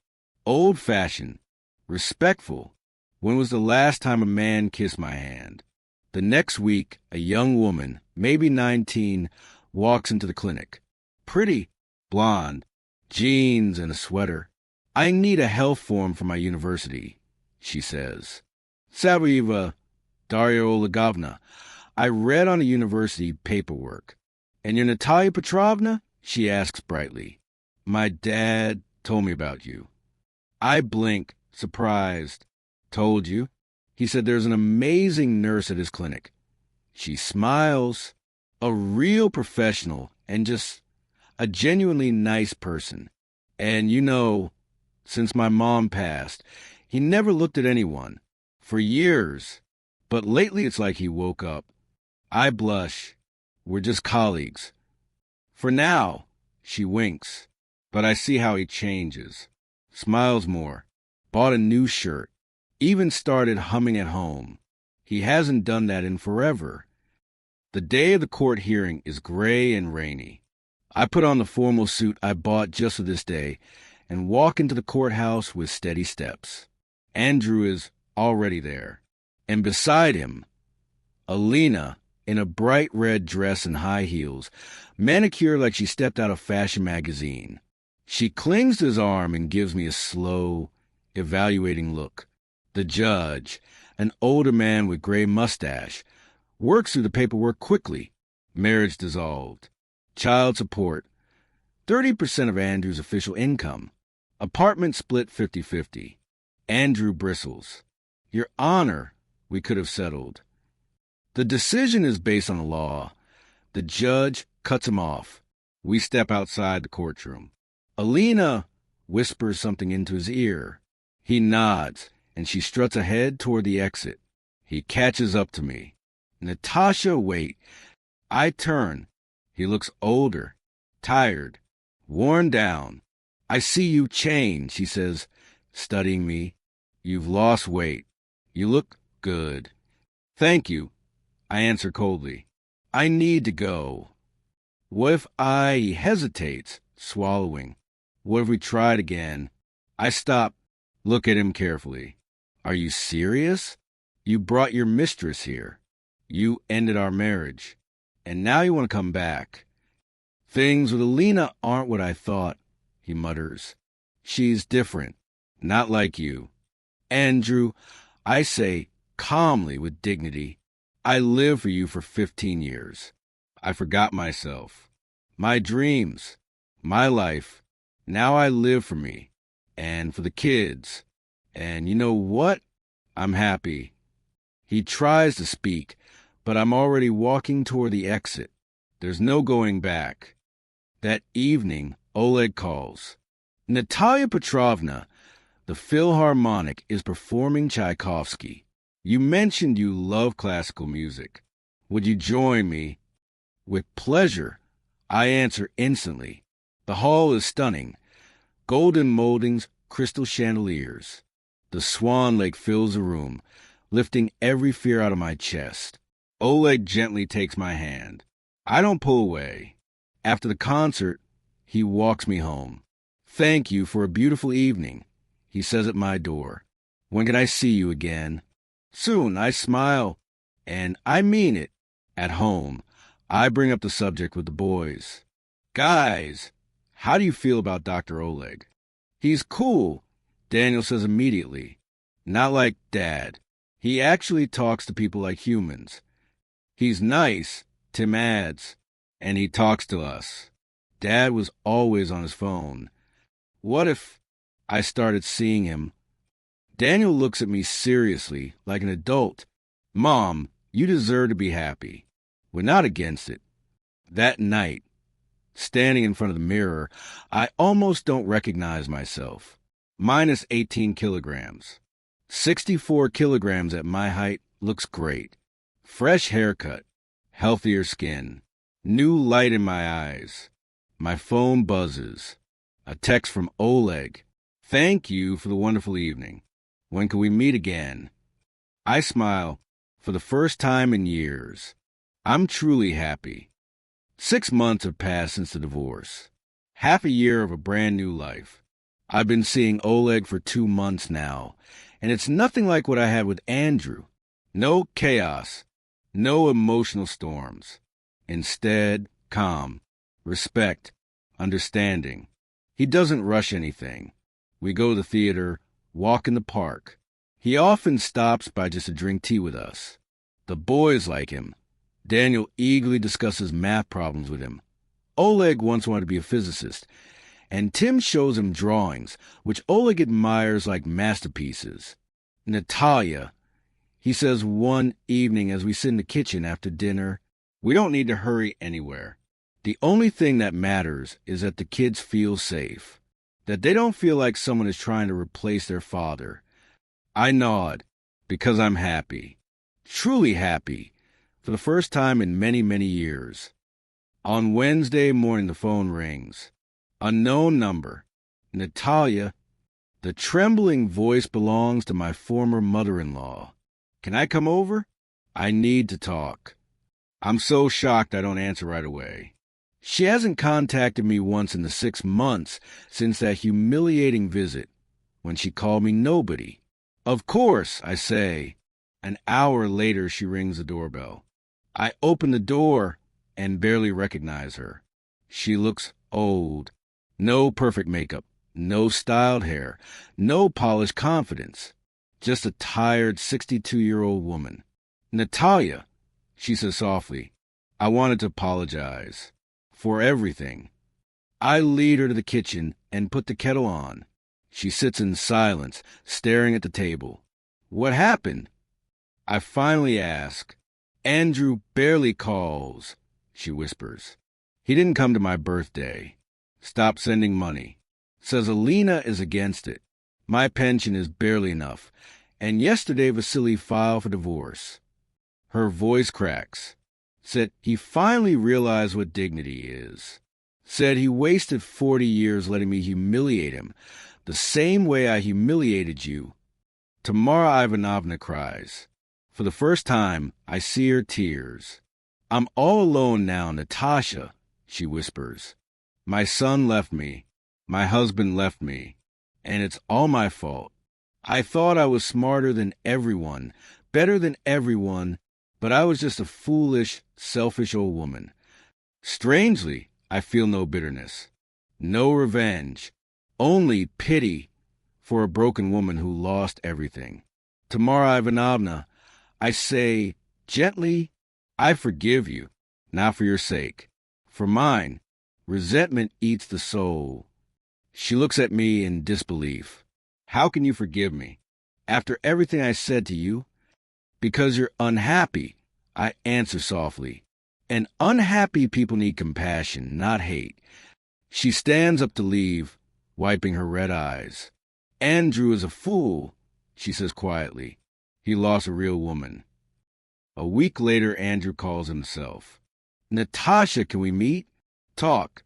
Old-fashioned, respectful. When was the last time a man kissed my hand? The next week, a young woman, maybe 19, walks into the clinic. Pretty, blonde, jeans and a sweater. I need a health form for my university, she says. Savieva, Daria Olegovna, I read on the university paperwork. And you're Natalia Petrovna? She asks brightly. My dad told me about you. I blink, surprised. Told you? He said there's an amazing nurse at his clinic. She smiles. A real professional and just a genuinely nice person. And you know, since my mom passed, he never looked at anyone. For years. But lately it's like he woke up. I blush. We're just colleagues. For now, she winks. But I see how he changes. Smiles more. Bought a new shirt. Even started humming at home. He hasn't done that in forever. The day of the court hearing is gray and rainy. I put on the formal suit I bought just for this day and walk into the courthouse with steady steps. Andrew is already there. And beside him, Alina, in a bright red dress and high heels, manicured like she stepped out of fashion magazine. She clings to his arm and gives me a slow, evaluating look. The judge, an older man with gray mustache, works through the paperwork quickly. Marriage dissolved. Child support. 30% of Andrew's official income. Apartment split 50-50. Andrew bristles. Your Honor, we could have settled. The decision is based on the law. The judge cuts him off. We step outside the courtroom. Alina whispers something into his ear. He nods, and she struts ahead toward the exit. He catches up to me. Natasha, wait. I turn. He looks older, tired, worn down. I see you change, she says, studying me. You've lost weight. You look good. Thank you, I answer coldly. I need to go. What if he hesitates, swallowing? What if we tried again? I stop, look at him carefully. Are you serious? You brought your mistress here. You ended our marriage. And now you want to come back. Things with Alina aren't what I thought, he mutters. She's different, not like you. Andrew, I say calmly with dignity, I lived for you for 15 years. I forgot myself, my dreams, my life. Now I live for me and for the kids. And you know what? I'm happy. He tries to speak, but I'm already walking toward the exit. There's no going back. That evening, Oleg calls. Natalia Petrovna, the Philharmonic is performing Tchaikovsky. You mentioned you love classical music. Would you join me? With pleasure, I answer instantly. The hall is stunning. Golden moldings, crystal chandeliers. The Swan Lake fills the room, lifting every fear out of my chest. Oleg gently takes my hand. I don't pull away. After the concert, he walks me home. "Thank you for a beautiful evening," he says at my door. "When can I see you again?" "Soon," I smile, and I mean it. At home, I bring up the subject with the boys. "Guys, how do you feel about Dr. Oleg?" "He's cool," Daniel says immediately. "Not like Dad. He actually talks to people like humans." "He's nice," Tim adds, "and he talks to us." Dad was always on his phone. What if I started seeing him? Daniel looks at me seriously, like an adult. "Mom, you deserve to be happy. We're not against it." That night, standing in front of the mirror, I almost don't recognize myself. Minus 18 kilograms. 64 kilograms at my height looks great. Fresh haircut, healthier skin, new light in my eyes. My phone buzzes. A text from Oleg. "Thank you for the wonderful evening. When can we meet again?" I smile. For the first time in years, I'm truly happy. 6 months have passed since the divorce. Half a year of a brand new life. I've been seeing Oleg for 2 months now, and it's nothing like what I had with Andrew. No chaos, no emotional storms. Instead, calm, respect, understanding. He doesn't rush anything. We go to the theater, walk in the park. He often stops by just to drink tea with us. The boys like him. Daniel eagerly discusses math problems with him. Oleg once wanted to be a physicist, and Tim shows him drawings, which Oleg admires like masterpieces. Natalia, he says one evening as we sit in the kitchen after dinner, "We don't need to hurry anywhere. The only thing that matters is that the kids feel safe, that they don't feel like someone is trying to replace their father." I nod, because I'm happy. Truly happy, for the first time in many, many years. On Wednesday morning, the phone rings. Unknown number. Natalia. The trembling voice belongs to my former mother-in-law. "Can I come over? I need to talk." I'm so shocked I don't answer right away. She hasn't contacted me once in the 6 months since that humiliating visit, when she called me nobody. "Of course," I say. An hour later, she rings the doorbell. I open the door and barely recognize her. She looks old. No perfect makeup, no styled hair, no polished confidence. Just a tired 62-year-old woman. "Natalia," she says softly, "I wanted to apologize for everything." I lead her to the kitchen and put the kettle on. She sits in silence, staring at the table. "What happened?" I finally ask. "Andrew barely calls," she whispers. "He didn't come to my birthday. Stopped sending money. Says Alina is against it. My pension is barely enough. And yesterday Vasily filed for divorce." Her voice cracks. Said he finally realized what dignity is. Said he wasted 40 years letting me humiliate him, the same way I humiliated you. Tamara Ivanovna cries. For the first time, I see her tears. "I'm all alone now, Natasha," she whispers. "My son left me. My husband left me. And it's all my fault. I thought I was smarter than everyone, better than everyone, but I was just a foolish, selfish old woman. Strangely, I feel no bitterness, no revenge, only pity for a broken woman who lost everything. Tamara Ivanovna, I say gently, I forgive you, not for your sake. For mine, resentment eats the soul." She looks at me in disbelief. "How can you forgive me? After everything I said to you?" "Because you're unhappy," I answer softly. "And unhappy people need compassion, not hate." She stands up to leave, wiping her red eyes. "Andrew is a fool," she says quietly. "He lost a real woman." A week later, Andrew calls himself. "Natasha, can we meet? Talk."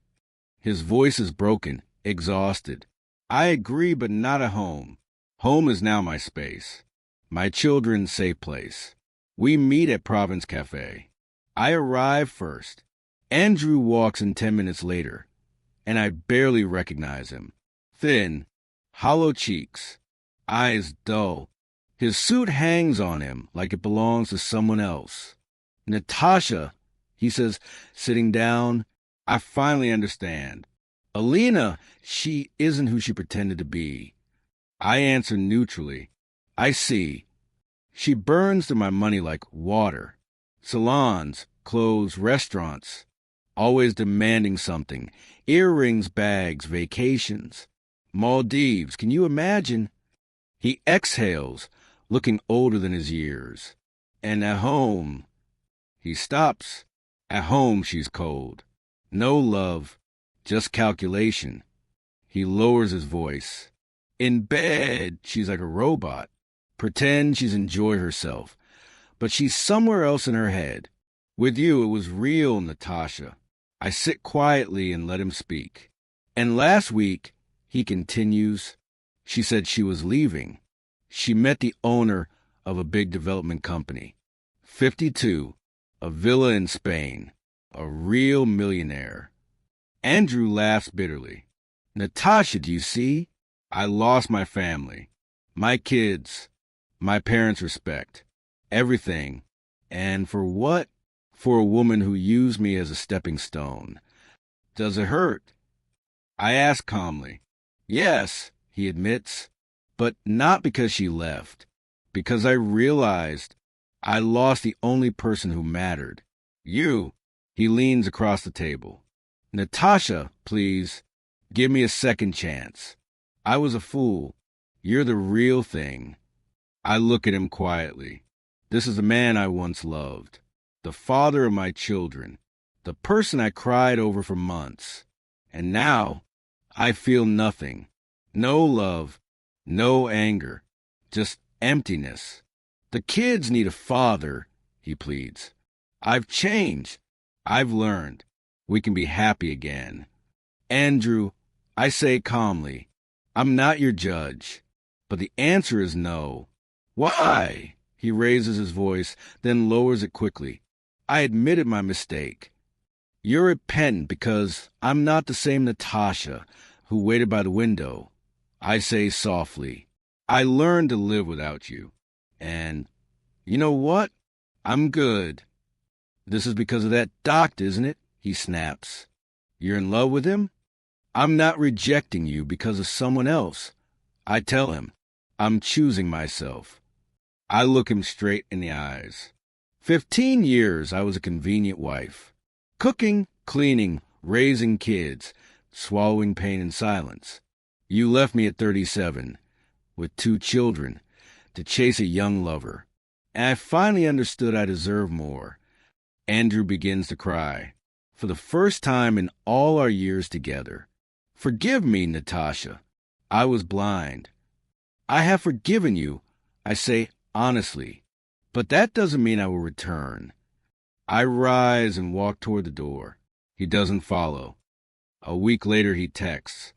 His voice is broken, exhausted. I agree, but not a home. Home is now my space. My children's safe place. We meet at Province Cafe. I arrive first. Andrew walks in 10 minutes later, and I barely recognize him. Thin, hollow cheeks, eyes dull. His suit hangs on him like it belongs to someone else. Natasha, he says, sitting down. I finally understand. Alina, she isn't who she pretended to be. I answer neutrally. I see. She burns through my money like water. Salons, clothes, restaurants. Always demanding something. Earrings, bags, vacations. Maldives, can you imagine? He exhales, looking older than his years. And at home, he stops. At home, she's cold. No love, just calculation. He lowers his voice. In bed, she's like a robot. Pretend she's enjoyed herself. But she's somewhere else in her head. With you, it was real, Natasha. I sit quietly and let him speak. And last week, he continues, she said she was leaving. She met the owner of a big development company. 52, a villa in Spain, a real millionaire. Andrew laughs bitterly. Natasha, do you see? I lost my family, my kids, my parents' respect, everything. And for what? For a woman who used me as a stepping stone. Does it hurt? I ask calmly. Yes, he admits, but not because she left. Because I realized I lost the only person who mattered. You. He leans across the table. Natasha, please, give me a second chance. I was a fool. You're the real thing. I look at him quietly. This is the man I once loved. The father of my children. The person I cried over for months. And now, I feel nothing. No love. No anger. Just emptiness. The kids need a father, he pleads. I've changed. I've learned. We can be happy again. Andrew, I say calmly, I'm not your judge. But the answer is no. Why? He raises his voice, then lowers it quickly. I admitted my mistake. You're repentant because I'm not the same Natasha who waited by the window. I say softly, I learned to live without you. And you know what? I'm good. This is because of that doctor, isn't it? He snaps. You're in love with him? I'm not rejecting you because of someone else. I tell him, I'm choosing myself. I look him straight in the eyes. 15 years I was a convenient wife. Cooking, cleaning, raising kids, swallowing pain in silence. You left me at 37, with 2 children, to chase a young lover. And I finally understood I deserve more. Andrew begins to cry, for the first time in all our years together. Forgive me, Natasha. I was blind. I have forgiven you, I say honestly, but that doesn't mean I will return. I rise and walk toward the door. He doesn't follow. A week later he texts.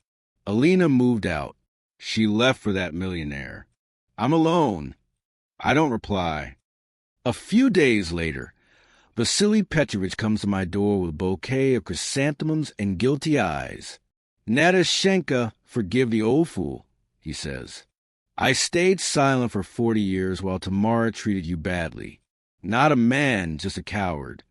Alina moved out. She left for that millionaire. I'm alone. I don't reply. A few days later, Vasily Petrovich comes to my door with a bouquet of chrysanthemums and guilty eyes. Nadashenka, forgive the old fool, he says. I stayed silent for 40 years while Tamara treated you badly. Not a man, just a coward.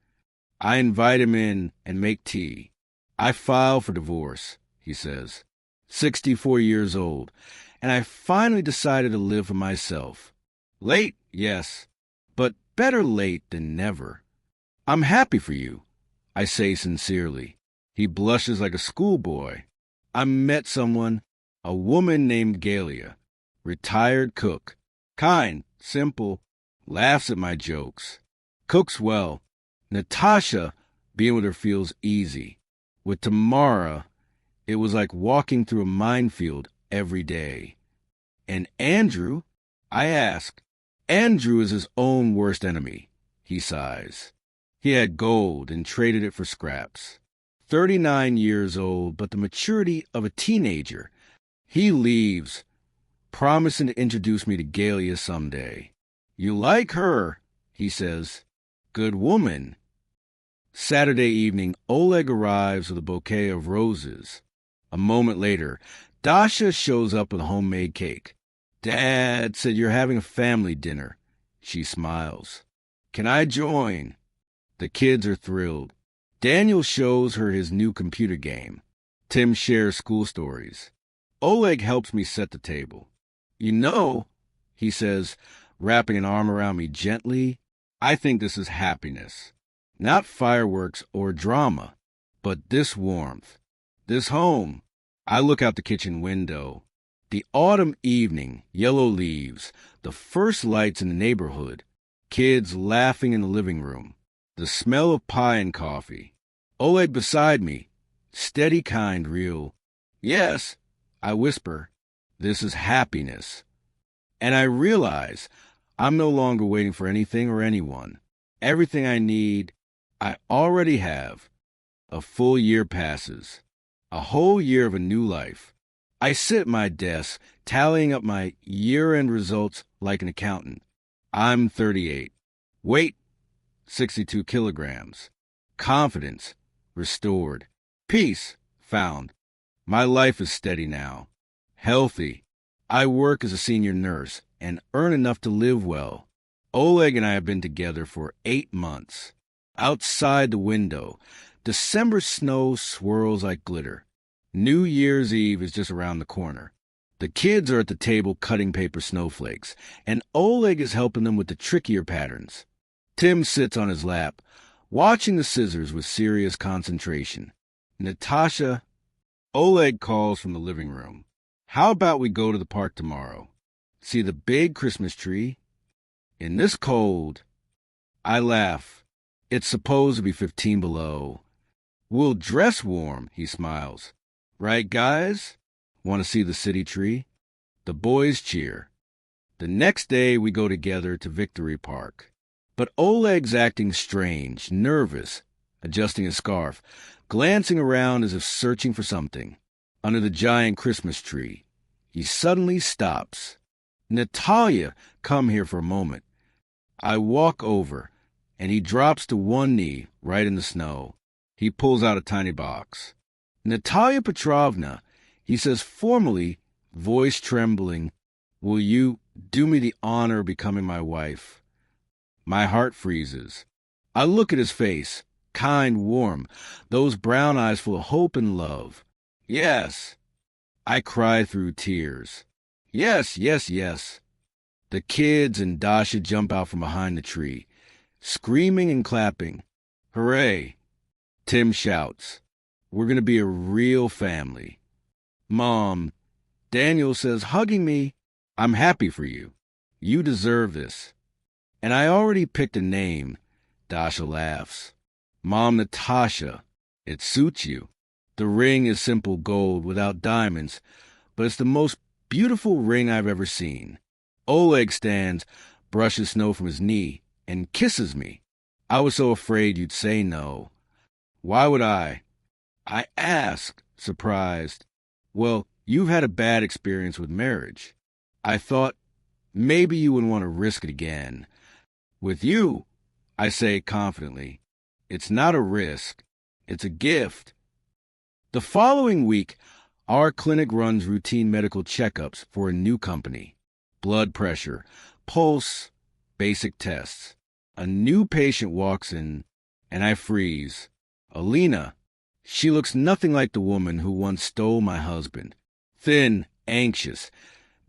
I invite him in and make tea. I file for divorce, he says. 64 years old, and I finally decided to live for myself. Late, yes, but better late than never. I'm happy for you, I say sincerely. He blushes like a schoolboy. I met someone, a woman named Galia, retired cook, kind, simple, laughs at my jokes, cooks well. Natasha, being with her feels easy. With Tamara, it was like walking through a minefield every day. And Andrew, I ask. Andrew is his own worst enemy, he sighs. He had gold and traded it for scraps. 39 years old, but the maturity of a teenager. He leaves, promising to introduce me to Galia someday. You like her, he says. Good woman. Saturday evening, Oleg arrives with a bouquet of roses. A moment later, Dasha shows up with a homemade cake. Dad said you're having a family dinner. She smiles. Can I join? The kids are thrilled. Daniel shows her his new computer game. Tim shares school stories. Oleg helps me set the table. You know, he says, wrapping an arm around me gently, I think this is happiness. Not fireworks or drama, but this warmth, this home. I look out the kitchen window. The autumn evening, yellow leaves, the first lights in the neighborhood, kids laughing in the living room, the smell of pie and coffee. Oleg beside me, steady, kind, real. Yes, I whisper, this is happiness. And I realize I'm no longer waiting for anything or anyone. Everything I need, I already have. A full year passes. A whole year of a new life. I sit at my desk, tallying up my year-end results like an accountant. I'm 38. Weight, 62 kilograms. Confidence, restored. Peace, found. My life is steady now. Healthy. I work as a senior nurse and earn enough to live well. Oleg and I have been together for 8 months. Outside the window, December snow swirls like glitter. New Year's Eve is just around the corner. The kids are at the table cutting paper snowflakes, and Oleg is helping them with the trickier patterns. Tim sits on his lap, watching the scissors with serious concentration. Natasha, Oleg calls from the living room. How about we go to the park tomorrow? See the big Christmas tree? In this cold, I laugh. It's supposed to be 15 below. We'll dress warm, he smiles. Right, guys? Want to see the city tree? The boys cheer. The next day we go together to Victory Park. But Oleg's acting strange, nervous, adjusting his scarf, glancing around as if searching for something. Under the giant Christmas tree, he suddenly stops. Natalia, come here for a moment. I walk over, and he drops to one knee right in the snow. He pulls out a tiny box. Natalia Petrovna, he says formally, voice trembling, will you do me the honor of becoming my wife? My heart freezes. I look at his face, kind, warm, those brown eyes full of hope and love. Yes. I cry through tears. Yes, yes, yes. The kids and Dasha jump out from behind the tree, screaming and clapping. Hooray! Tim shouts, we're going to be a real family. Mom, Daniel says, hugging me, I'm happy for you. You deserve this. And I already picked a name. Dasha laughs. Mom, Natasha, it suits you. The ring is simple gold without diamonds, but it's the most beautiful ring I've ever seen. Oleg stands, brushes snow from his knee, and kisses me. I was so afraid you'd say no. Why would I? I asked, surprised. Well, you've had a bad experience with marriage. I thought maybe you wouldn't want to risk it again. With you, I say confidently, it's not a risk, it's a gift. The following week, our clinic runs routine medical checkups for a new company. Blood pressure, pulse, basic tests. A new patient walks in, and I freeze. Alina, she looks nothing like the woman who once stole my husband. Thin, anxious,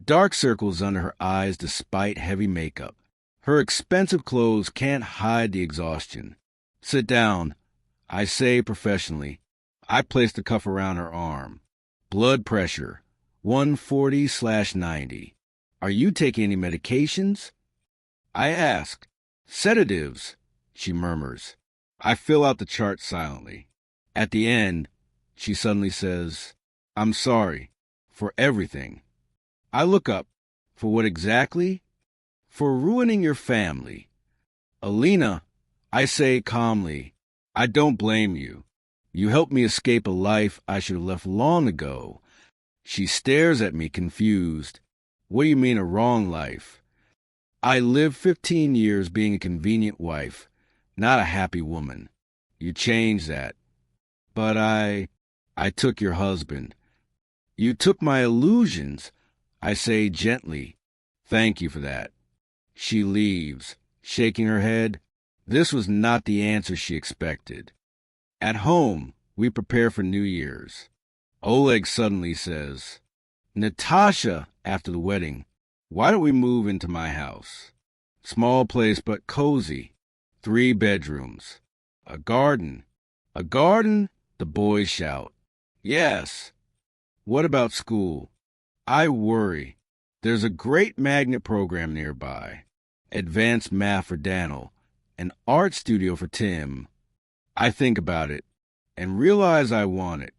dark circles under her eyes despite heavy makeup. Her expensive clothes can't hide the exhaustion. Sit down, I say professionally. I place the cuff around her arm. Blood pressure, 140/90. Are you taking any medications? I ask. Sedatives, she murmurs. I fill out the chart silently. At the end, she suddenly says, I'm sorry for everything. I look up. For what exactly? For ruining your family. Alina, I say calmly, I don't blame you. You helped me escape a life I should have left long ago. She stares at me confused. What do you mean a wrong life? I lived 15 years being a convenient wife, not a happy woman. You changed that. But I took your husband. You took my illusions, I say gently. Thank you for that. She leaves, shaking her head. This was not the answer she expected. At home, we prepare for New Year's. Oleg suddenly says, Natasha, after the wedding, why don't we move into my house? Small place but cozy. 3 bedrooms. A garden. A garden? The boys shout. Yes. What about school? I worry. There's a great magnet program nearby. Advanced math for Daniel. An art studio for Tim. I think about it and realize I want it.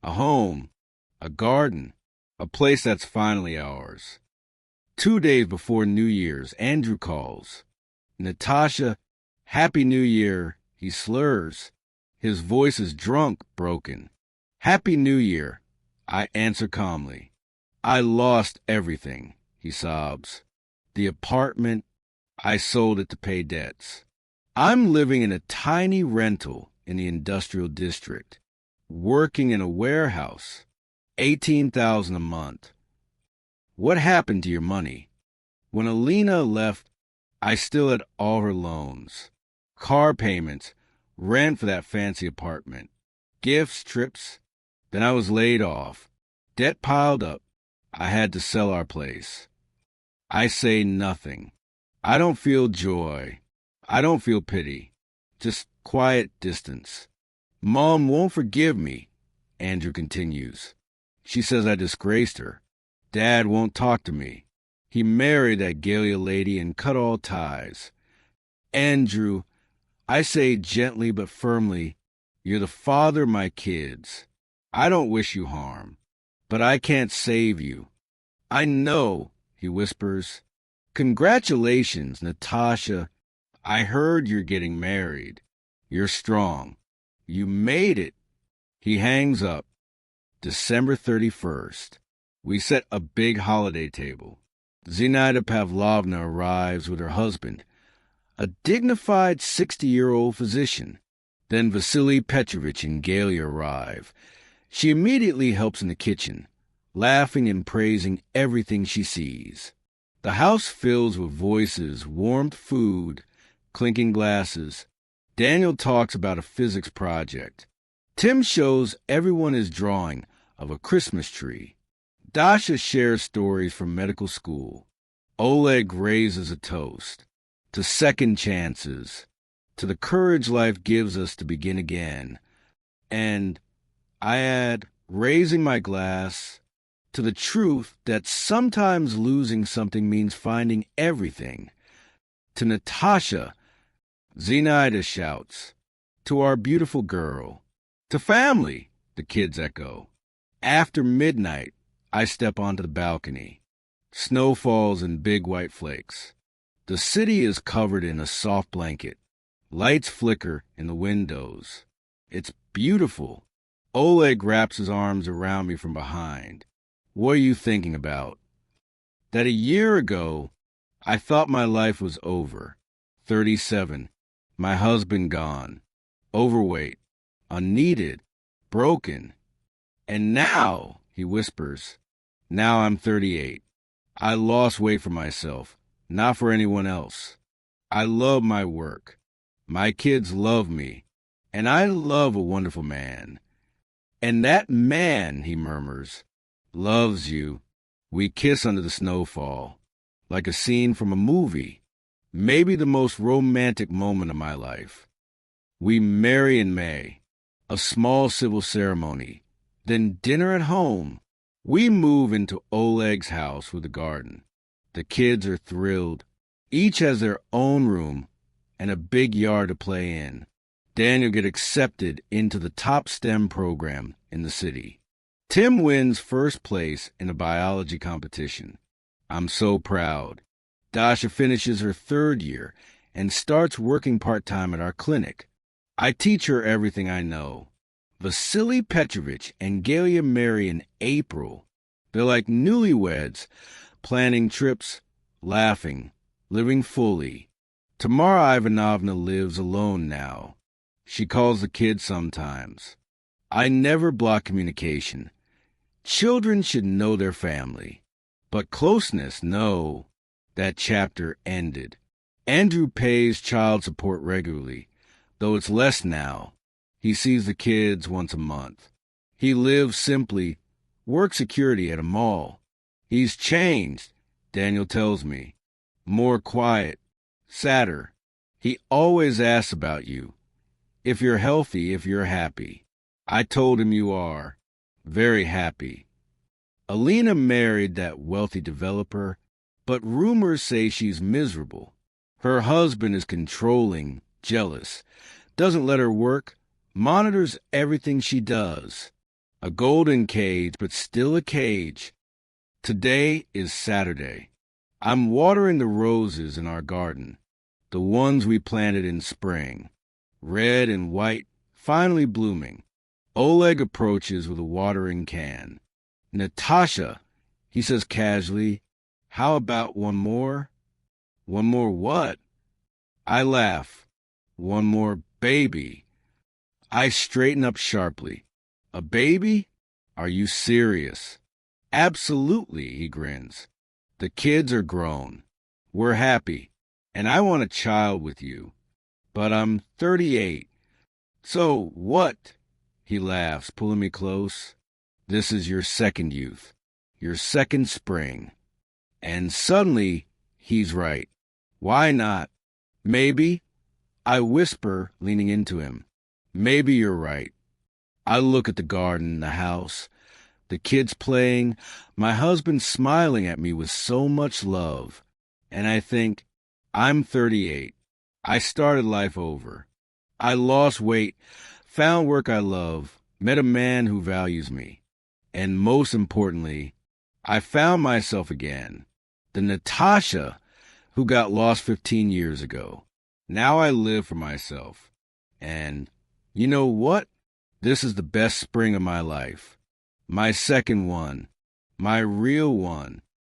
A home. A garden. A place that's finally ours. 2 days before New Year's, Andrew calls. Natasha, Happy New Year, he slurs. His voice is drunk, broken. Happy New Year, I answer calmly. I lost everything, he sobs. The apartment, I sold it to pay debts. I'm living in a tiny rental in the industrial district, working in a warehouse, $18,000 a month. What happened to your money? When Alina left, I still had all her loans, car payments, rent for that fancy apartment, gifts, trips. Then I was laid off. Debt piled up. I had to sell our place. I say nothing. I don't feel joy. I don't feel pity. Just quiet distance. Mom won't forgive me, Andrew continues. She says I disgraced her. Dad won't talk to me. He married that Galia lady and cut all ties. Andrew, I say gently but firmly, you're the father of my kids. I don't wish you harm, but I can't save you. I know, he whispers. Congratulations, Natasha. I heard you're getting married. You're strong. You made it. He hangs up. December 31st. We set a big holiday table. Zinaida Pavlovna arrives with her husband, a dignified 60-year-old physician. Then Vasily Petrovich and Galia arrive. She immediately helps in the kitchen, laughing and praising everything she sees. The house fills with voices, warmed food, clinking glasses. Daniel talks about a physics project. Tim shows everyone his drawing of a Christmas tree. Dasha shares stories from medical school. Oleg raises a toast to second chances, to the courage life gives us to begin again. And I add, raising my glass, to the truth that sometimes losing something means finding everything. To Natasha, Zinaida shouts. To our beautiful girl. To family, the kids echo. After midnight, I step onto the balcony. Snow falls in big white flakes. The city is covered in a soft blanket. Lights flicker in the windows. It's beautiful. Oleg wraps his arms around me from behind. What are you thinking about? That a year ago, I thought my life was over. 37. My husband gone. Overweight. Unneeded. Broken. And now, he whispers, now I'm 38. I lost weight for myself, not for anyone else. I love my work. My kids love me. And I love a wonderful man. And that man, he murmurs, loves you. We kiss under the snowfall, like a scene from a movie, maybe the most romantic moment of my life. We marry in May, a small civil ceremony, then dinner at home. We move into Oleg's house with a garden. The kids are thrilled. Each has their own room and a big yard to play in. Daniel gets accepted into the top STEM program in the city. Tim wins first place in a biology competition. I'm so proud. Dasha finishes her 3rd year and starts working part-time at our clinic. I teach her everything I know. Vasily Petrovich and Galia marry in April. They're like newlyweds, planning trips, laughing, living fully. Tamara Ivanovna lives alone now. She calls the kids sometimes. I never block communication. Children should know their family. But closeness, no. That chapter ended. Andrew pays child support regularly, though it's less now. He sees the kids once a month. He lives simply, works security at a mall. He's changed, Daniel tells me. More quiet, sadder. He always asks about you. If you're healthy, if you're happy. I told him you are. Very happy. Alina married that wealthy developer, but rumors say she's miserable. Her husband is controlling, jealous, doesn't let her work, monitors everything she does. A golden cage, but still a cage. Today is Saturday. I'm watering the roses in our garden, the ones we planted in spring, red and white, finally blooming. Oleg approaches with a watering can. Natasha, he says casually, how about one more? One more what? I laugh. One more baby. I straighten up sharply. A baby? Are you serious? Absolutely, he grins. The kids are grown. We're happy. And I want a child with you. But I'm 38. So what? He laughs, pulling me close. This is your second youth. Your second spring. And suddenly, he's right. Why not? Maybe. I whisper, leaning into him. Maybe you're right. I look at the garden, the house, the kids playing, my husband smiling at me with so much love. And I think, I'm 38. I started life over. I lost weight, found work I love, met a man who values me. And most importantly, I found myself again. The Natasha who got lost 15 years ago. Now I live for myself. And you know what? This is the best spring of my life. My second one. My real one.